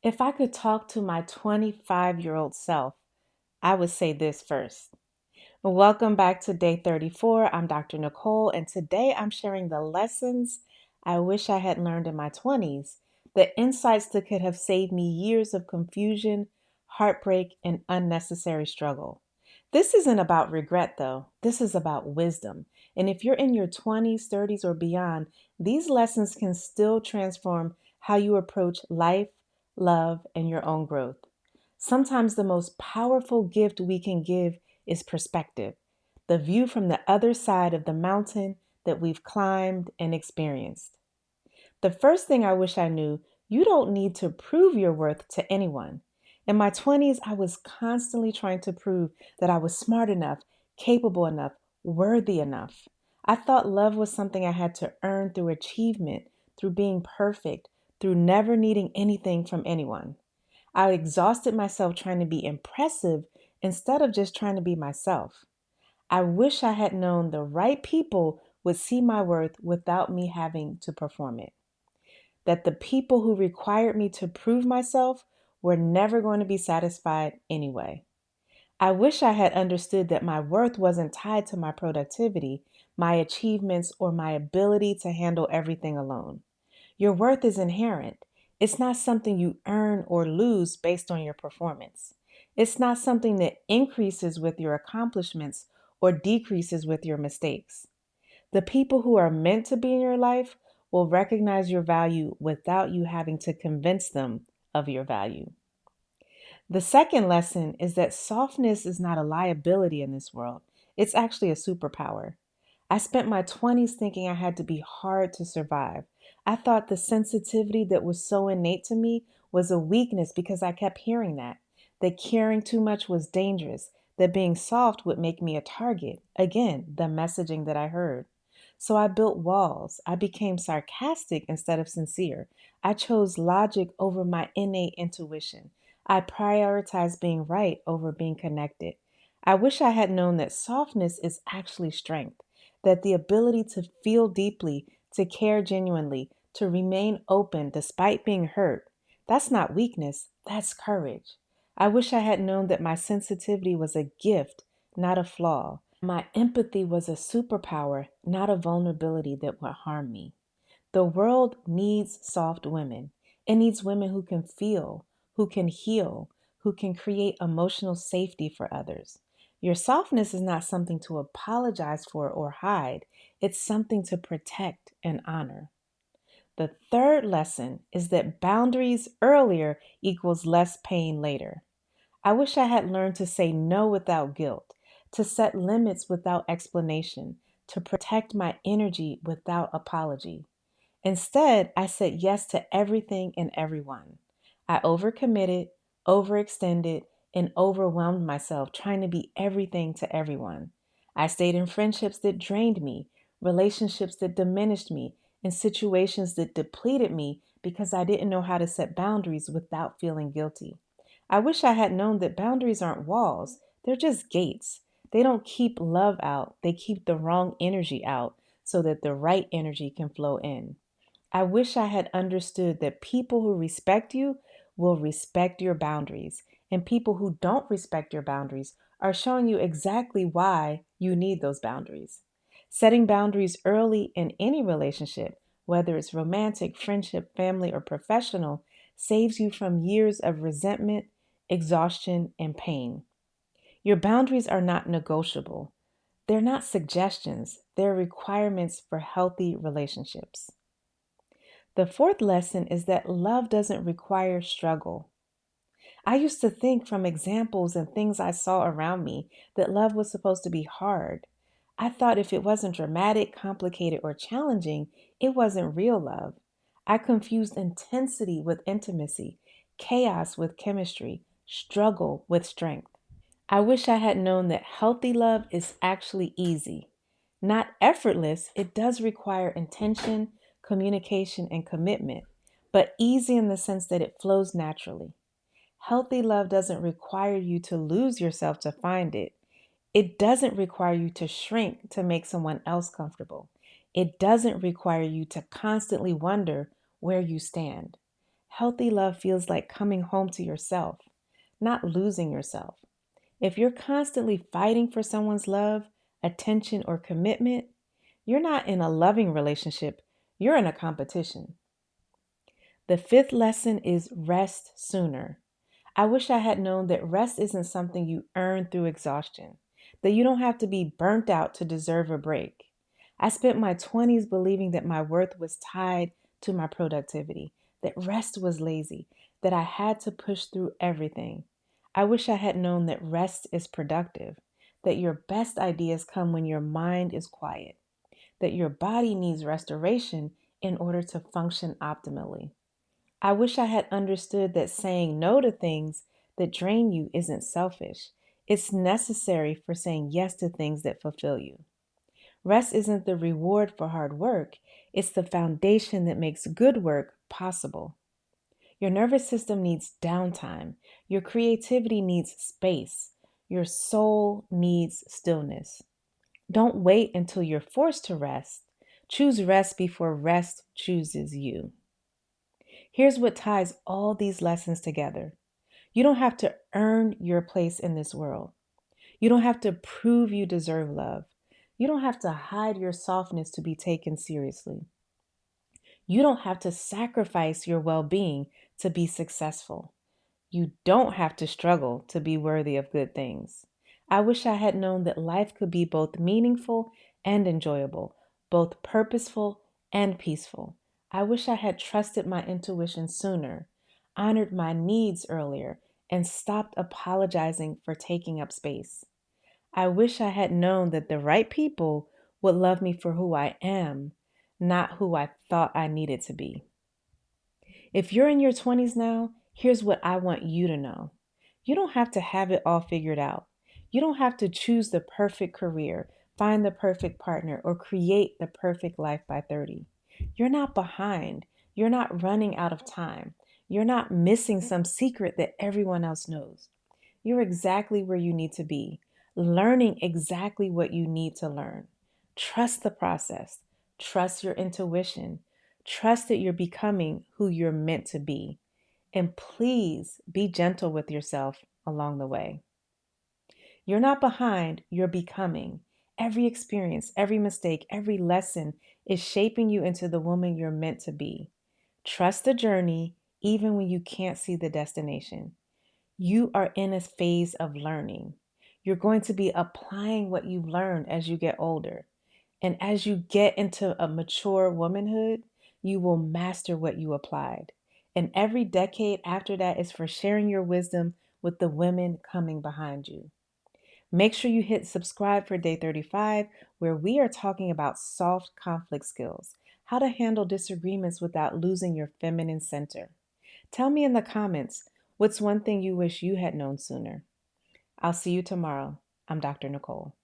If I could talk to my 25-year-old self, I would say this first. Welcome back to day 34. I'm Dr. Nicole, and today I'm sharing the lessons I wish I had learned in my 20s, the insights that could have saved me years of confusion, heartbreak, and unnecessary struggle. This isn't about regret, though. This is about wisdom. And if you're in your 20s, 30s, or beyond, these lessons can still transform how you approach life, love, and your own growth. Sometimes the most powerful gift we can give is perspective, the view from the other side of the mountain that we've climbed and experienced. The first thing I wish I knew, you don't need to prove your worth to anyone. In my 20s, I was constantly trying to prove that I was smart enough, capable enough, worthy enough. I thought love was something I had to earn through achievement, through being perfect, through never needing anything from anyone. I exhausted myself trying to be impressive instead of just trying to be myself. I wish I had known the right people would see my worth without me having to perform it. That the people who required me to prove myself were never going to be satisfied anyway. I wish I had understood that my worth wasn't tied to my productivity, my achievements, or my ability to handle everything alone. Your worth is inherent. It's not something you earn or lose based on your performance. It's not something that increases with your accomplishments or decreases with your mistakes. The people who are meant to be in your life will recognize your value without you having to convince them of your value. The second lesson is that softness is not a liability in this world. It's actually a superpower. I spent my 20s thinking I had to be hard to survive. I thought the sensitivity that was so innate to me was a weakness because I kept hearing that caring too much was dangerous, that being soft would make me a target. Again, the messaging that I heard. So I built walls. I became sarcastic instead of sincere. I chose logic over my innate intuition. I prioritized being right over being connected. I wish I had known that softness is actually strength, that the ability to feel deeply, to care genuinely, to remain open despite being hurt, that's not weakness, that's courage. I wish I had known that my sensitivity was a gift, not a flaw. My empathy was a superpower, not a vulnerability that would harm me. The world needs soft women. It needs women who can feel, who can heal, who can create emotional safety for others. Your softness is not something to apologize for or hide, it's something to protect and honor. The third lesson is that boundaries earlier equals less pain later. I wish I had learned to say no without guilt, to set limits without explanation, to protect my energy without apology. Instead, I said yes to everything and everyone. I overcommitted, overextended, and overwhelmed myself trying to be everything to everyone. I stayed in friendships that drained me, relationships that diminished me, and situations that depleted me because I didn't know how to set boundaries without feeling guilty. I wish I had known that boundaries aren't walls, they're just gates. They don't keep love out, they keep the wrong energy out so that the right energy can flow in. I wish I had understood that people who respect you will respect your boundaries, and people who don't respect your boundaries are showing you exactly why you need those boundaries. Setting boundaries early in any relationship, whether it's romantic, friendship, family, or professional, saves you from years of resentment, exhaustion, and pain. Your boundaries are not negotiable. They're not suggestions, they're requirements for healthy relationships. The fourth lesson is that love doesn't require struggle. I used to think from examples and things I saw around me that love was supposed to be hard. I thought if it wasn't dramatic, complicated, or challenging, it wasn't real love. I confused intensity with intimacy, chaos with chemistry, struggle with strength. I wish I had known that healthy love is actually easy. Not effortless, it does require intention, communication, and commitment, but easy in the sense that it flows naturally. Healthy love doesn't require you to lose yourself to find it. It doesn't require you to shrink to make someone else comfortable. It doesn't require you to constantly wonder where you stand. Healthy love feels like coming home to yourself, not losing yourself. If you're constantly fighting for someone's love, attention, or commitment, you're not in a loving relationship, you're in a competition. The fifth lesson is rest sooner. I wish I had known that rest isn't something you earn through exhaustion, that you don't have to be burnt out to deserve a break. I spent my 20s believing that my worth was tied to my productivity, that rest was lazy, that I had to push through everything. I wish I had known that rest is productive, that your best ideas come when your mind is quiet, that your body needs restoration in order to function optimally. I wish I had understood that saying no to things that drain you isn't selfish. It's necessary for saying yes to things that fulfill you. Rest isn't the reward for hard work, it's the foundation that makes good work possible. Your nervous system needs downtime. Your creativity needs space. Your soul needs stillness. Don't wait until you're forced to rest. Choose rest before rest chooses you. Here's what ties all these lessons together. You don't have to earn your place in this world. You don't have to prove you deserve love. You don't have to hide your softness to be taken seriously. You don't have to sacrifice your well being to be successful. You don't have to struggle to be worthy of good things. I wish I had known that life could be both meaningful and enjoyable, both purposeful and peaceful. I wish I had trusted my intuition sooner, honored my needs earlier, and stopped apologizing for taking up space. I wish I had known that the right people would love me for who I am, not who I thought I needed to be. If you're in your 20s now, here's what I want you to know. You don't have to have it all figured out. You don't have to choose the perfect career, find the perfect partner, or create the perfect life by 30. You're not behind. You're not running out of time. You're not missing some secret that everyone else knows. You're exactly where you need to be, learning exactly what you need to learn. Trust the process, trust your intuition, trust that you're becoming who you're meant to be. And please be gentle with yourself along the way. You're not behind, you're becoming. Every experience, every mistake, every lesson is shaping you into the woman you're meant to be. Trust the journey, even when you can't see the destination. You are in a phase of learning. You're going to be applying what you've learned as you get older. And as you get into a mature womanhood, you will master what you applied. And every decade after that is for sharing your wisdom with the women coming behind you. Make sure you hit subscribe for day 35, where we are talking about soft conflict skills, how to handle disagreements without losing your feminine center. Tell me in the comments, what's one thing you wish you had known sooner? I'll see you tomorrow. I'm Dr. Nicole.